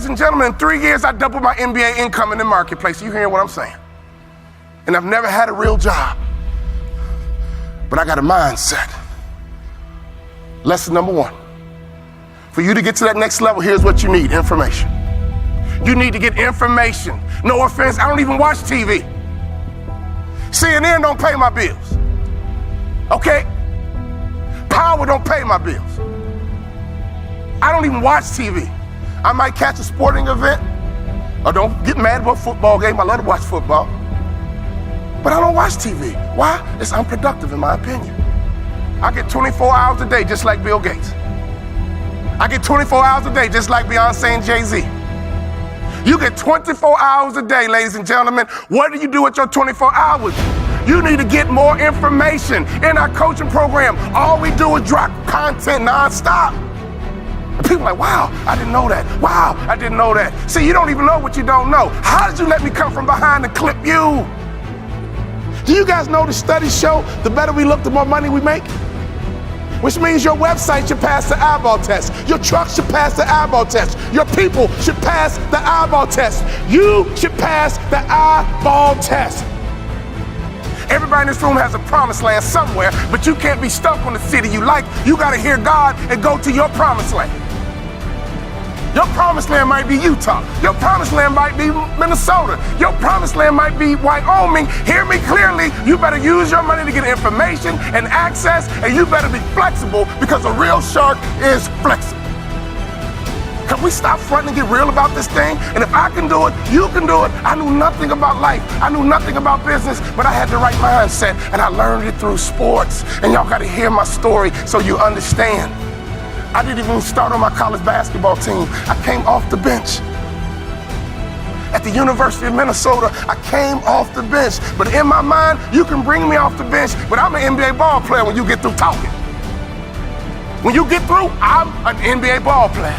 and gentlemen, in 3 years, I doubled my MBA income in the marketplace. You hearing what I'm saying? And I've never had a real job, but I got a mindset. Lesson number 1. For you to get to that next level, here's what you need: information. You need to get information. No offense, I don't even watch TV. CNN don't pay my bills. Okay? Power don't pay my bills. I don't even watch TV. I might catch a sporting event, or don't get mad about a football game. I love to watch football. But I don't watch TV. Why? It's unproductive in my opinion. I get 24 hours a day just like Bill Gates. I get 24 hours a day just like Beyonce and Jay-Z. You get 24 hours a day, ladies and gentlemen. What do you do with your 24 hours? You need to get more information. In our coaching program, all we do is drop content nonstop. And people are like, wow, I didn't know that. Wow, I didn't know that. See, you don't even know what you don't know. How did you let me come from behind and clip you? Do you guys know the studies show the better we look, the more money we make? Which means your website should pass the eyeball test. Your truck should pass the eyeball test. Your people should pass the eyeball test. You should pass the eyeball test. Everybody in this room has a promised land somewhere, but you can't be stuck on the city you like. You got to hear God and go to your promised land. Your promised land might be Utah. Your promised land might be Minnesota. Your promised land might be Wyoming. Hear me clearly. You better use your money to get information and access, and you better be flexible, because a real shark is flexible. Can we stop fronting and get real about this thing? And if I can do it, you can do it. I knew nothing about life. I knew nothing about business, but I had the right mindset, and I learned it through sports. And y'all got to hear my story so you understand. I didn't even start on my college basketball team. I came off the bench. At the University of Minnesota, I came off the bench. But in my mind, you can bring me off the bench, but I'm an NBA ball player when you get through talking. When you get through, I'm an NBA ball player.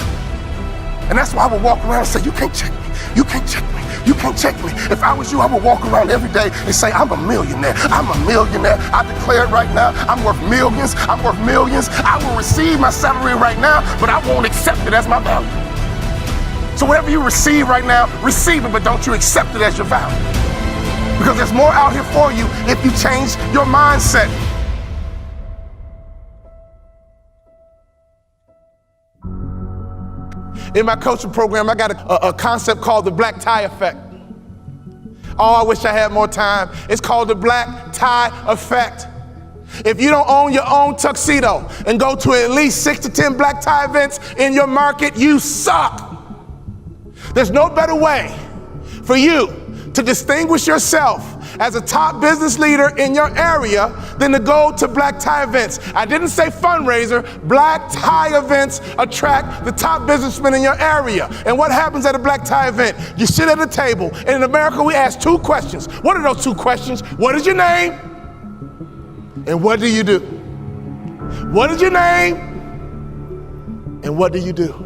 And that's why I would walk around and say, you can't check me. You can't check me. You can't check me. If I was you, I would walk around every day and say, I'm a millionaire. I'm a millionaire. I declare it right now. I'm worth millions. I'm worth millions. I will receive my salary right now, but I won't accept it as my value. So whatever you receive right now, receive it, but don't you accept it as your value. Because there's more out here for you if you change your mindset. In my coaching program, I got a concept called the black tie effect. Oh, I wish I had more time. It's called the black tie effect. If you don't own your own tuxedo and go to at least 6 to 10 black tie events in your market, you suck. There's no better way for you to distinguish yourself as a top business leader in your area than to go to black tie events. I didn't say fundraiser. Black tie events attract the top businessmen in your area. And what happens at a black tie event? You sit at a table, and in America we ask 2 questions. What are those 2 questions? What is your name? And what do you do? What is your name? And what do you do?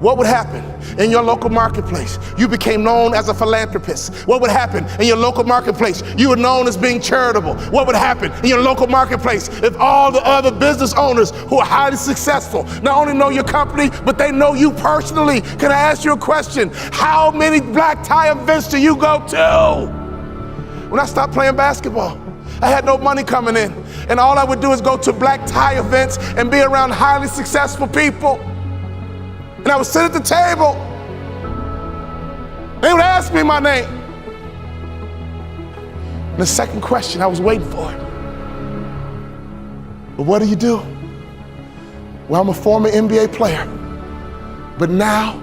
What would happen in your local marketplace? You became known as a philanthropist. What would happen in your local marketplace? You were known as being charitable. What would happen in your local marketplace if all the other business owners who are highly successful not only know your company, but they know you personally? Can I ask you a question? How many black tie events do you go to? When I stopped playing basketball, I had no money coming in, and all I would do is go to black tie events and be around highly successful people. And I would sit at the table. They would ask me my name. And the second question, I was waiting for it. But what do you do? Well, I'm a former NBA player, but now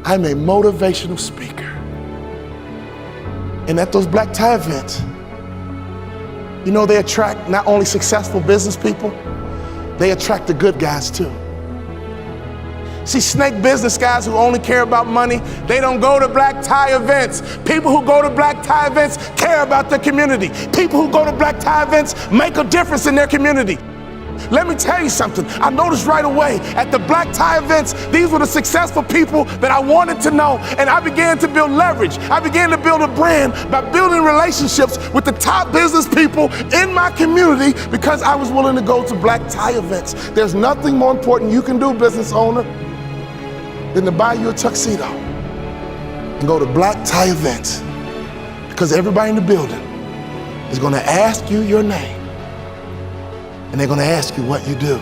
I'm a motivational speaker. And at those black tie events, you know, they attract not only successful business people, they attract the good guys too. See, snake business guys who only care about money, they don't go to black tie events. People who go to black tie events care about their community. People who go to black tie events make a difference in their community. Let me tell you something. I noticed right away at the black tie events, these were the successful people that I wanted to know, and I began to build leverage. I began to build a brand by building relationships with the top business people in my community because I was willing to go to black tie events. There's nothing more important you can do, business owner, than to buy you a tuxedo and go to black tie events, because everybody in the building is going to ask you your name and they're going to ask you what you do.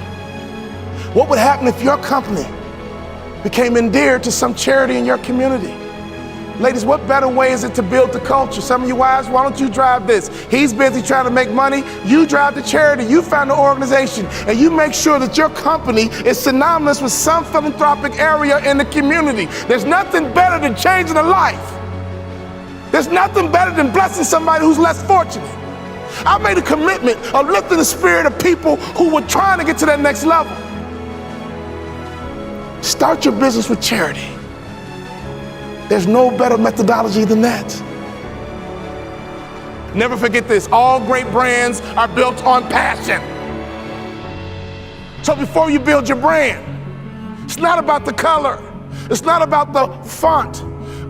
What would happen if your company became endeared to some charity in your community? Ladies, what better way is it to build the culture? Some of you wives, why don't you drive this? He's busy trying to make money. You drive the charity. You found the organization, and you make sure that your company is synonymous with some philanthropic area in the community. There's nothing better than changing a life. There's nothing better than blessing somebody who's less fortunate. I made a commitment of lifting the spirit of people who were trying to get to that next level. Start your business with charity. There's no better methodology than that. Never forget this, all great brands are built on passion. So before you build your brand, it's not about the color, it's not about the font.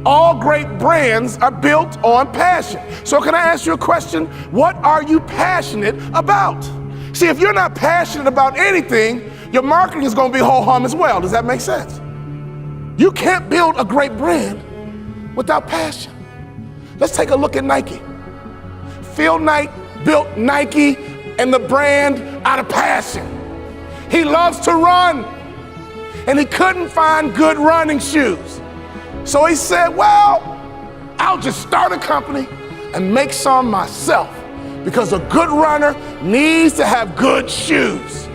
All great brands are built on passion. So can I ask you a question? What are you passionate about? See, if you're not passionate about anything, your marketing is going to be ho-hum as well. Does that make sense? You can't build a great brand without passion. Let's take a look at Nike. Phil Knight built Nike and the brand out of passion. He loves to run, and he couldn't find good running shoes. So he said, well, I'll just start a company and make some myself, because a good runner needs to have good shoes.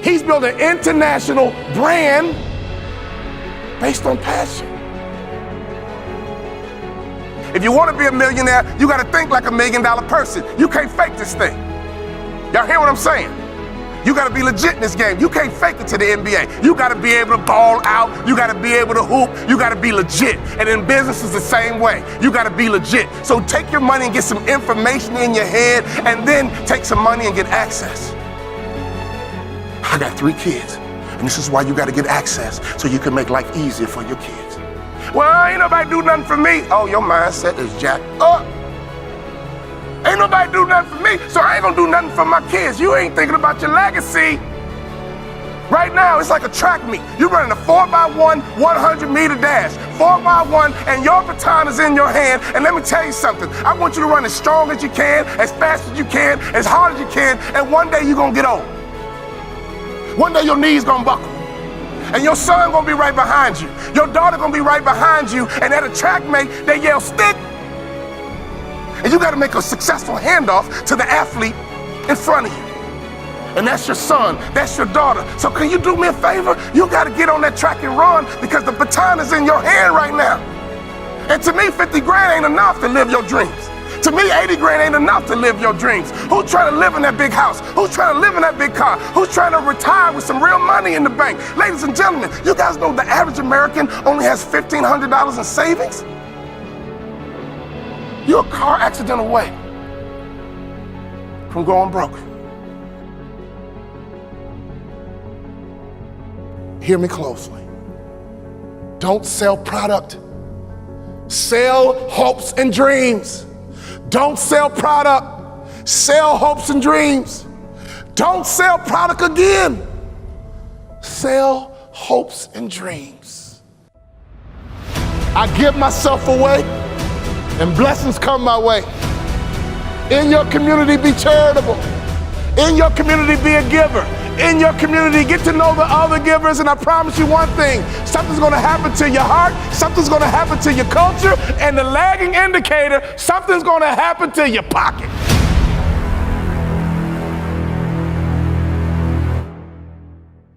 He's built an international brand based on passion. If you want to be a millionaire, you got to think like $1 million person. You can't fake this thing. Y'all hear what I'm saying? You got to be legit in this game. You can't fake it to the NBA. You got to be able to ball out. You got to be able to hoop. You got to be legit. And in business is the same way. You got to be legit. So take your money and get some information in your head, and then take some money and get access. I got 3 kids, and this is why you got to get access, so you can make life easier for your kids. Well, ain't nobody do nothing for me. Oh, your mindset is jacked up. Ain't nobody do nothing for me, so I ain't gonna do nothing for my kids. You ain't thinking about your legacy. Right now, it's like a track meet. You're running a 4x1, 100-meter dash. 4x1, and your baton is in your hand. And let me tell you something. I want you to run as strong as you can, as fast as you can, as hard as you can, and one day you're gonna get old. One day your knees gonna buckle. And your son gonna be right behind you. Your daughter gonna be right behind you, and at a track meet, they yell, stick. And you got to make a successful handoff to the athlete in front of you. And that's your son, that's your daughter. So can you do me a favor? You got to get on that track and run, because the baton is in your hand right now. And to me, 50 grand ain't enough to live your dreams. To me, 80 grand ain't enough to live your dreams. Who's trying to live in that big house? Who's trying to live in that big car? Who's trying to retire with some real money in the bank? Ladies and gentlemen, you guys know the average American only has $1,500 in savings? You're a car accident away from going broke. Hear me closely. Don't sell product. Sell hopes and dreams. Don't sell product. Sell hopes and dreams. Don't sell product again. Sell hopes and dreams. I give myself away, and blessings come my way. In your community, be charitable. In your community, be a giver. In your community, get to know the other givers, and I promise you one thing, something's gonna happen to your heart, something's gonna happen to your culture, and the lagging indicator, something's gonna happen to your pocket.